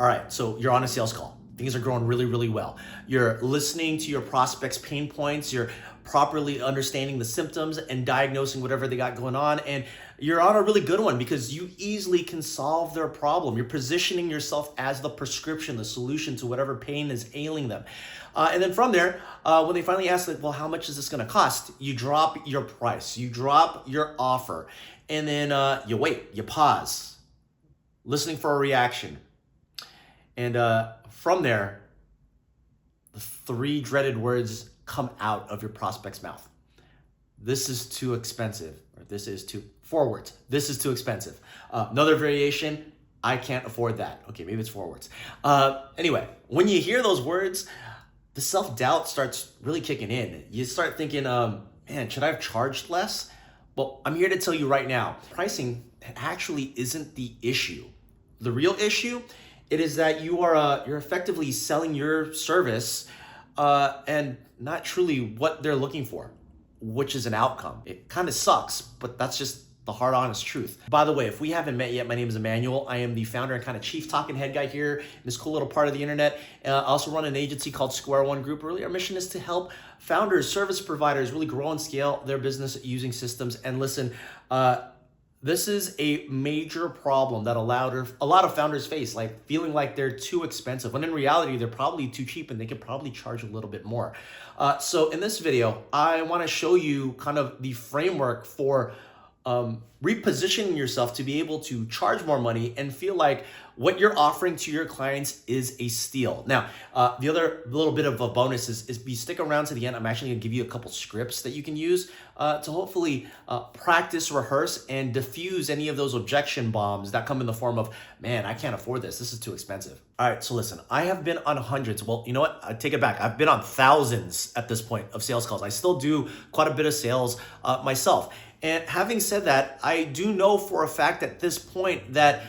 All right, so you're on a sales call. Things are growing really, really well. You're listening to your prospects' pain points. You're properly understanding the symptoms and diagnosing whatever they got going on. And you're on a really good one because you easily can solve their problem. You're positioning yourself as the prescription, the solution to whatever pain is ailing them. And then from there, when they finally ask, like, well, how much is this going to cost? You drop your price, you drop your offer, and then you wait, you pause, listening for a reaction. And from there, the three dreaded words come out of your prospect's mouth. This is too expensive, or this is too, 4 words. This is too expensive. Another variation, I can't afford that. Okay, maybe it's 4 words. Anyway, when you hear those words, the self-doubt starts really kicking in. You start thinking, man, should I have charged less? Well, I'm here to tell you right now, pricing actually isn't the issue. The real issue, it is that you're effectively selling your service and not truly what they're looking for, which is an outcome. It kind of sucks, but that's just the hard, honest truth. By the way, if we haven't met yet, my name is Emmanuel. I am the founder and kind of chief talking head guy here in this cool little part of the internet. I also run an agency called Square One Group. Really, our mission is to help founders, service providers really grow and scale their business using systems. And listen, this is a major problem that a lot of founders face, like feeling like they're too expensive, when in reality, they're probably too cheap and they could probably charge a little bit more. So in this video, I wanna show you kind of the framework for repositioning yourself to be able to charge more money and feel like what you're offering to your clients is a steal. Now, the other little bit of a bonus is be stick around to the end. I'm actually gonna give you a couple scripts that you can use to hopefully practice, rehearse, and diffuse any of those objection bombs that come in the form of, man, I can't afford this. This is too expensive. All right, so listen, I have been on hundreds. Well, you know what? I take it back. I've been on thousands at this point of sales calls. I still do quite a bit of sales myself. And having said that, I do know for a fact at this point that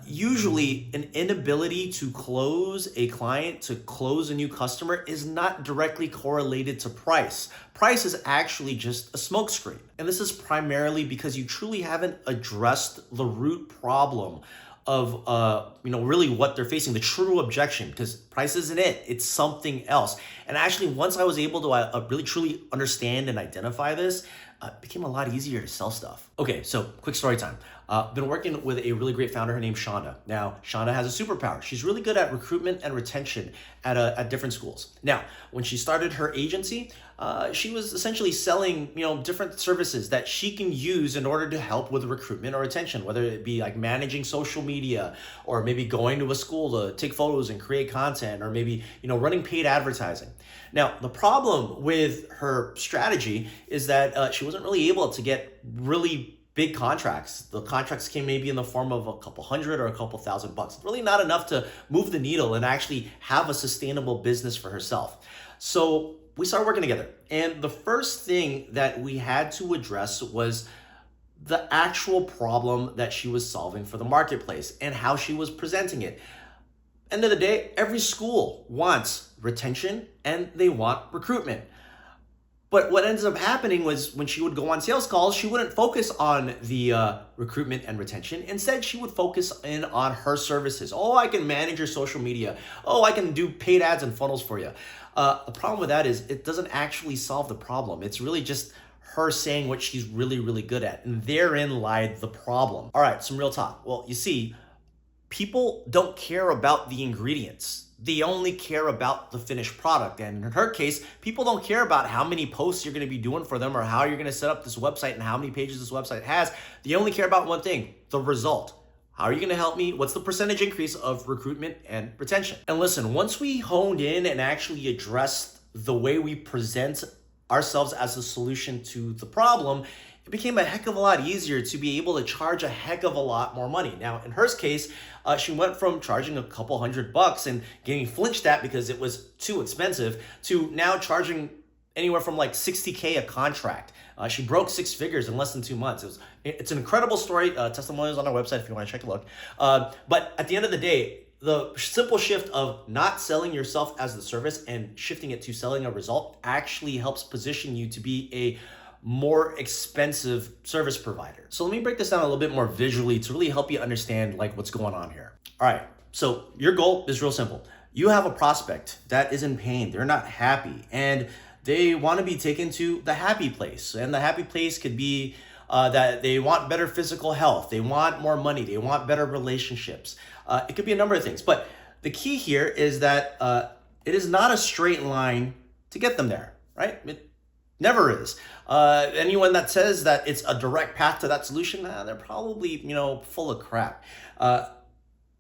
usually an inability to close a client, to close a new customer is not directly correlated to price. Price is actually just a smokescreen. And this is primarily because you truly haven't addressed the root problem of really what they're facing, the true objection, because price isn't it, it's something else. And actually, once I was able to really truly understand and identify this, it became a lot easier to sell stuff. Okay, so quick story time. Been working with a really great founder. Her name's Shonda. Now, Shonda has a superpower. She's really good at recruitment and retention at different schools. Now, when she started her agency, she was essentially selling, different services that she can use in order to help with recruitment or retention, whether it be like managing social media, or maybe going to a school to take photos and create content, or maybe, running paid advertising. Now, the problem with her strategy is that she wasn't really able to get really big contracts. The contracts came maybe in the form of a couple hundred or a couple $1,000. Really not enough to move the needle and actually have a sustainable business for herself. So we started working together. And the first thing that we had to address was the actual problem that she was solving for the marketplace and how she was presenting it. End of the day, every school wants retention and they want recruitment. But what ends up happening was when she would go on sales calls, she wouldn't focus on the recruitment and retention. Instead, she would focus in on her services. Oh, I can manage your social media. Oh, I can do paid ads and funnels for you. The problem with that is it doesn't actually solve the problem. It's really just her saying what she's really, really good at. And therein lied the problem. All right, some real talk. Well, you see, people don't care about the ingredients. They only care about the finished product. And in her case, people don't care about how many posts you're gonna be doing for them or how you're gonna set up this website and how many pages this website has. They only care about one thing, the result. How are you gonna help me? What's the percentage increase of recruitment and retention? And listen, once we honed in and actually addressed the way we present ourselves as a solution to the problem, it became a heck of a lot easier to be able to charge a heck of a lot more money. Now, in her case, she went from charging a couple $100 and getting flinched at because it was too expensive to now charging anywhere from like $60K a contract. She broke 6 figures in less than 2 months. It's an incredible story. Testimonials on our website if you want to take a look. But at the end of the day, the simple shift of not selling yourself as the service and shifting it to selling a result actually helps position you to be a more expensive service provider. So let me break this down a little bit more visually to really help you understand like what's going on here. All right, So your goal is real simple. You have a prospect that is in pain. They're not happy and they want to be taken to the happy place. And the happy place could be that they want better physical health. They want more money. They want better relationships. It could be a number of things. But the key here is that it is not a straight line to get them there, right? It never is. Anyone that says that it's a direct path to that solution, they're probably, full of crap.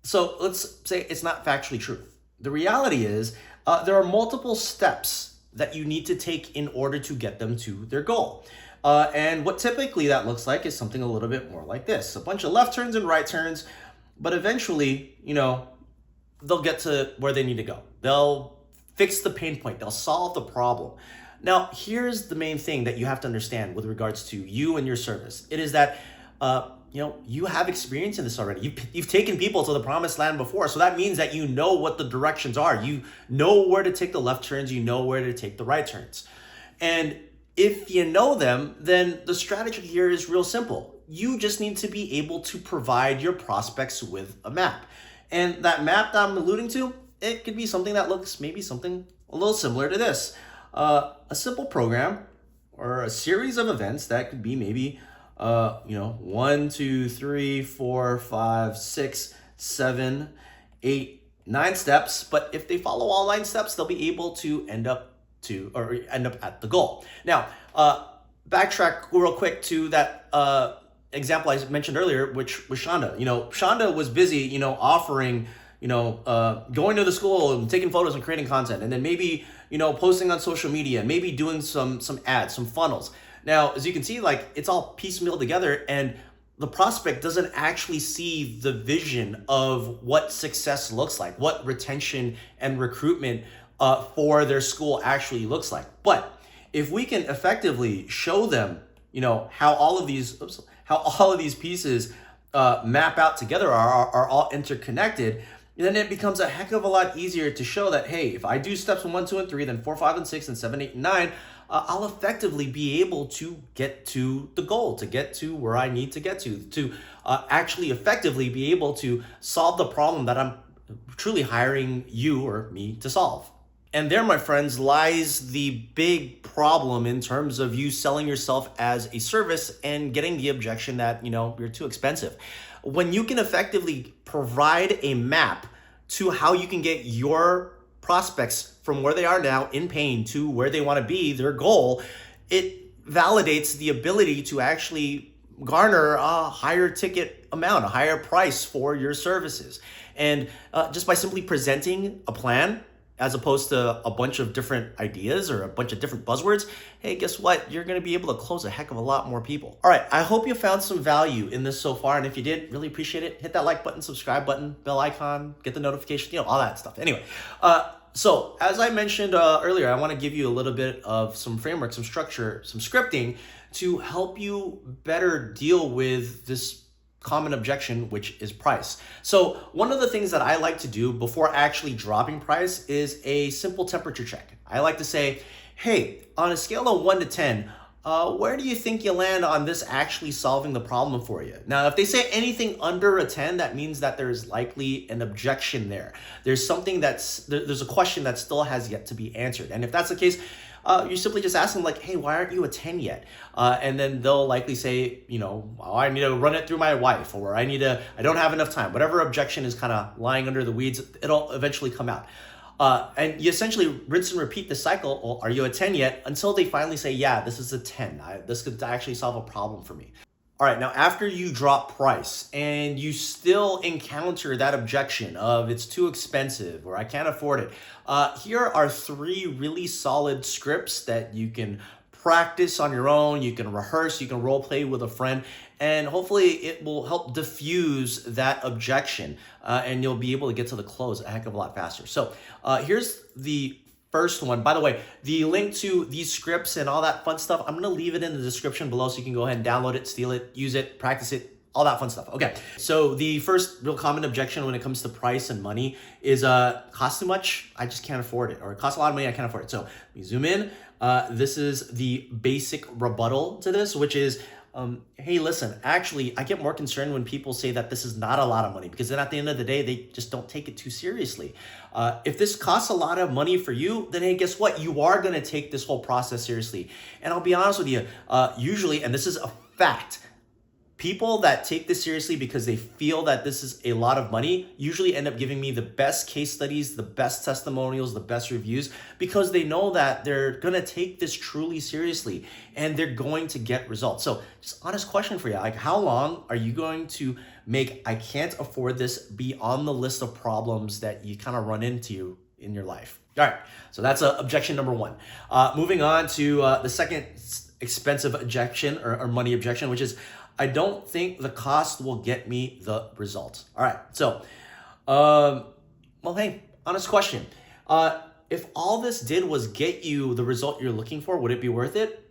So let's say it's not factually true. The reality is there are multiple steps that you need to take in order to get them to their goal. And what typically that looks like is something a little bit more like this. A bunch of left turns and right turns, but eventually, they'll get to where they need to go. They'll fix the pain point. They'll solve the problem. Now, here's the main thing that you have to understand with regards to you and your service. It is that, you have experience in this already. You've taken people to the promised land before. So that means that you know what the directions are. You know where to take the left turns. You know where to take the right turns. And if you know them, then the strategy here is real simple. You just need to be able to provide your prospects with a map. And that map that I'm alluding to, it could be something that looks maybe something a little similar to this. A simple program or a series of events that could be maybe 1, 2, 3, 4, 5, 6, 7, 8, 9 steps. But if they follow all 9 steps, they'll be able to end up at the goal. Now, backtrack real quick to that example I mentioned earlier, which was Shonda. Shonda was busy, offering, going to the school and taking photos and creating content, and then maybe, posting on social media, maybe doing some ads, some funnels. Now, as you can see, it's all piecemeal together, and the prospect doesn't actually see the vision of what success looks like, what retention and recruitment for their school actually looks like. But if we can effectively show them, how all of these pieces map out together, are all interconnected, then it becomes a heck of a lot easier to show that, hey, if I do steps 1, 2, and 3, then 4, 5, and 6, and 7, 8, and 9, I'll effectively be able to get to the goal, to get to where I need to get to actually effectively be able to solve the problem that I'm truly hiring you or me to solve. And there, my friends, lies the big problem in terms of you selling yourself as a service and getting the objection that, you're too expensive. When you can effectively provide a map to how you can get your prospects from where they are now in pain to where they want to be, their goal, it validates the ability to actually garner a higher ticket amount, a higher price for your services. And just by simply presenting a plan, as opposed to a bunch of different ideas or a bunch of different buzzwords, hey, guess what? You're going to be able to close a heck of a lot more people. All right, I hope you found some value in this so far. And if you did, really appreciate it. Hit that like button, subscribe button, bell icon, get the notification, all that stuff. Anyway, so as I mentioned earlier, I want to give you a little bit of some framework, some structure, some scripting to help you better deal with this common objection, which is price. So one of the things that I like to do before actually dropping price is a simple temperature check. I like to say, hey, on a scale of 1 to 10, where do you think you land on this actually solving the problem for you? Now, if they say anything under a 10, that means that there's likely an objection there. There's a question that still has yet to be answered. And if that's the case, you simply just ask them hey, why aren't you a 10 yet? And then they'll likely say, I need to run it through my wife, or I don't have enough time. Whatever objection is kind of lying under the weeds, it'll eventually come out. And you essentially rinse and repeat the cycle. Well, are you a 10 yet? Until they finally say, yeah, this is a 10. This could actually solve a problem for me. All right, now after you drop price and you still encounter that objection of it's too expensive or I can't afford it, here are 3 really solid scripts that you can practice on your own, you can rehearse, you can role play with a friend, and hopefully it will help diffuse that objection and you'll be able to get to the close a heck of a lot faster. So here's the first one. By the way, the link to these scripts and all that fun stuff, I'm going to leave it in the description below so you can go ahead and download it, steal it, use it, practice it, all that fun stuff. Okay, so the first real common objection when it comes to price and money is cost too much, I just can't afford it, or it costs a lot of money, I can't afford it. So we zoom in. This is the basic rebuttal to this, which is Hey, listen, actually, I get more concerned when people say that this is not a lot of money, because then at the end of the day, they just don't take it too seriously. If this costs a lot of money for you, then hey, guess what? You are going to take this whole process seriously. And I'll be honest with you, usually, and this is a fact, people that take this seriously because they feel that this is a lot of money usually end up giving me the best case studies, the best testimonials, the best reviews, because they know that they're going to take this truly seriously and they're going to get results. So just honest question for you, like, how long are you going to make I can't afford this be on the list of problems that you kind of run into in your life? All right, so that's objection number one. Moving on to the second expensive objection, or money objection, which is, I don't think the cost will get me the results. All right, so, well, hey, honest question. If all this did was get you the result you're looking for, would it be worth it?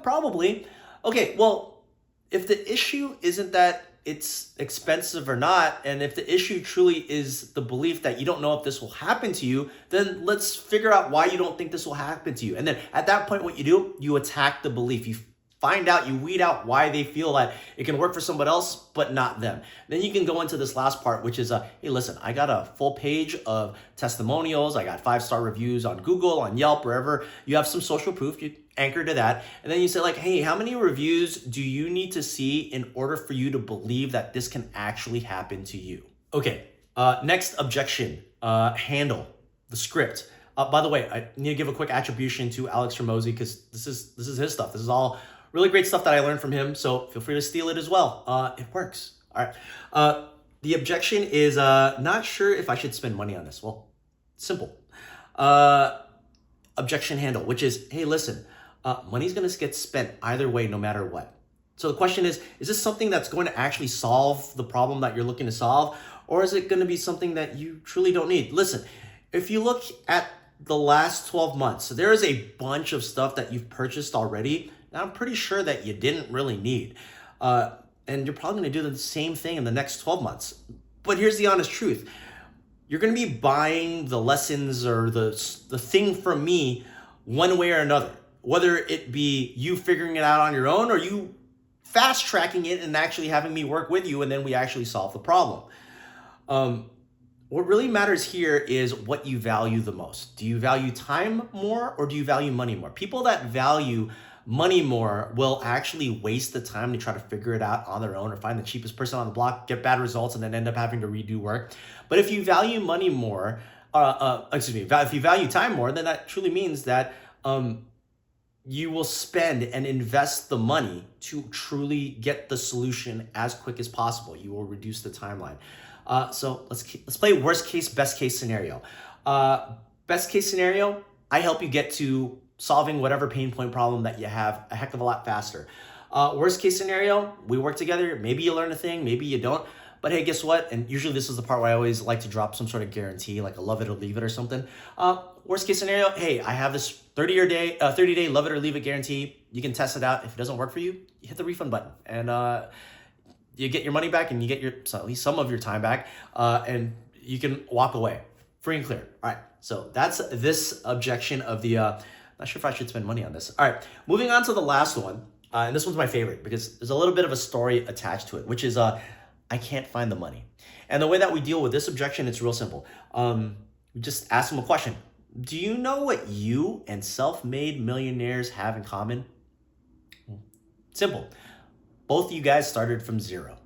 Probably. Okay, well, if the issue isn't that it's expensive or not, and if the issue truly is the belief that you don't know if this will happen to you, then let's figure out why you don't think this will happen to you. And then at that point, what you do, you attack the belief. You find out, you weed out why they feel that it can work for somebody else, but not them. Then you can go into this last part, which is, hey, listen, I got a full page of testimonials. I got 5-star reviews on Google, on Yelp, wherever. You have some social proof, you anchor to that. And then you say, like, hey, how many reviews do you need to see in order for you to believe that this can actually happen to you? Okay, next objection, handle, the script. By the way, I need to give a quick attribution to Alex Ramosi, because this is his stuff. This is all really great stuff that I learned from him, so feel free to steal it as well. It works. All right. The objection is not sure if I should spend money on this. Well, simple. Objection handle, which is, hey, listen, money's going to get spent either way, no matter what. So the question is this something that's going to actually solve the problem that you're looking to solve, or is it going to be something that you truly don't need? Listen, if you look at the last 12 months, there is a bunch of stuff that you've purchased already that I'm pretty sure that you didn't really need. And you're probably going to do the same thing in the next 12 months. But here's the honest truth. You're going to be buying the lessons or the thing from me one way or another, whether it be you figuring it out on your own or you fast tracking it and actually having me work with you, and then we actually solve the problem. What really matters here is what you value the most. Do you value time more, or do you value money more? People that value money more will actually waste the time to try to figure it out on their own, or find the cheapest person on the block, get bad results, and then end up having to redo work. But if you value money more, if you value time more, then that truly means that you will spend and invest the money to truly get the solution as quick as possible. You will reduce the timeline. So let's play worst case, best case scenario. Best case scenario, I help you get to solving whatever pain point problem that you have a heck of a lot faster. Worst case scenario, we work together. Maybe you learn a thing, maybe you don't. But hey, guess what? And usually this is the part where I always like to drop some sort of guarantee, like a love it or leave it or something. Worst case scenario, hey, I have this 30-day love it or leave it guarantee. You can test it out. If it doesn't work for you, you hit the refund button, and you get your money back, and you get at least some of your time back, and you can walk away free and clear. All right, so that's this objection of the, not sure if I should spend money on this. All right, moving on to the last one, and this one's my favorite because there's a little bit of a story attached to it, which is I can't find the money. And the way that we deal with this objection, it's real simple. We just ask them a question. Do you know what you and self-made millionaires have in common? Simple. Both of you guys started from zero.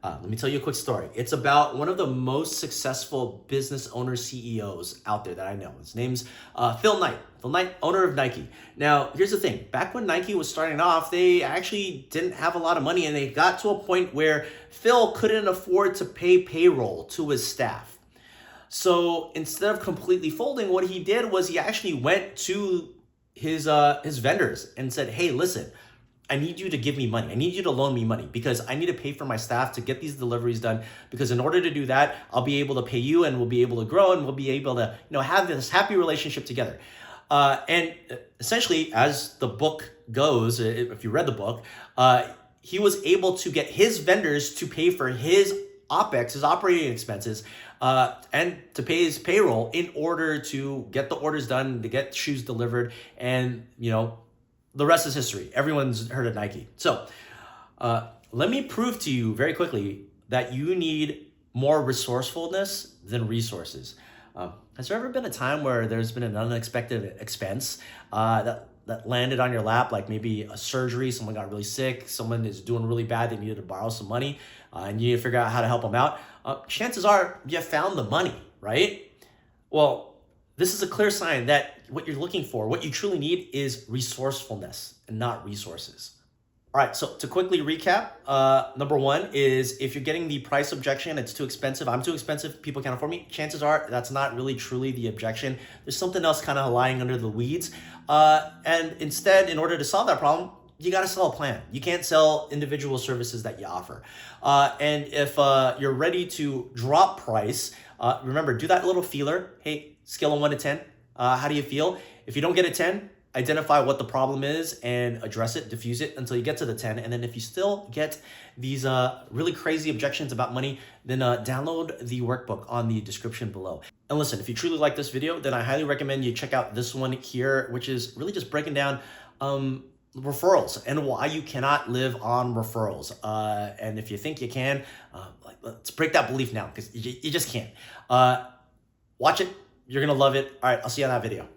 Let me tell you a quick story. It's about one of the most successful business owner CEOs out there that I know. His name's Phil Knight. Phil Knight, owner of Nike. Now, here's the thing. Back when Nike was starting off, they actually didn't have a lot of money, and they got to a point where Phil couldn't afford to pay payroll to his staff. So instead of completely folding, what he did was he actually went to his vendors and said, hey, listen, I need you to give me money. I need you to loan me money because I need to pay for my staff to get these deliveries done. Because in order to do that, I'll be able to pay you, and we'll be able to grow, and we'll be able to, have this happy relationship together. And essentially, as the book goes, if you read the book, he was able to get his vendors to pay for his OPEX, his operating expenses, and to pay his payroll in order to get the orders done, to get shoes delivered, and, the rest is history. Everyone's heard of Nike. So let me prove to you very quickly that you need more resourcefulness than resources. Has there ever been a time where there's been an unexpected expense that landed on your lap, like maybe a surgery, someone got really sick, someone is doing really bad, they needed to borrow some money, and you need to figure out how to help them out? Chances are you found the money, right? Well, this is a clear sign that what you're looking for, what you truly need, is resourcefulness and not resources. All right, so to quickly recap, number one is if you're getting the price objection, it's too expensive, I'm too expensive, people can't afford me, chances are that's not really truly the objection. There's something else kind of lying under the weeds. And instead, in order to solve that problem, you got to sell a plan. You can't sell individual services that you offer. And if you're ready to drop price, remember, do that little feeler. Hey, scale of 1 to 10, how do you feel? If you don't get a 10, identify what the problem is and address it, diffuse it until you get to the 10. And then if you still get these really crazy objections about money, then download the workbook on the description below. And listen, if you truly like this video, then I highly recommend you check out this one here, which is really just breaking down referrals and why you cannot live on referrals. And if you think you can, let's break that belief now, because you just can't. Watch it. You're going to love it. All right, I'll see you on that video.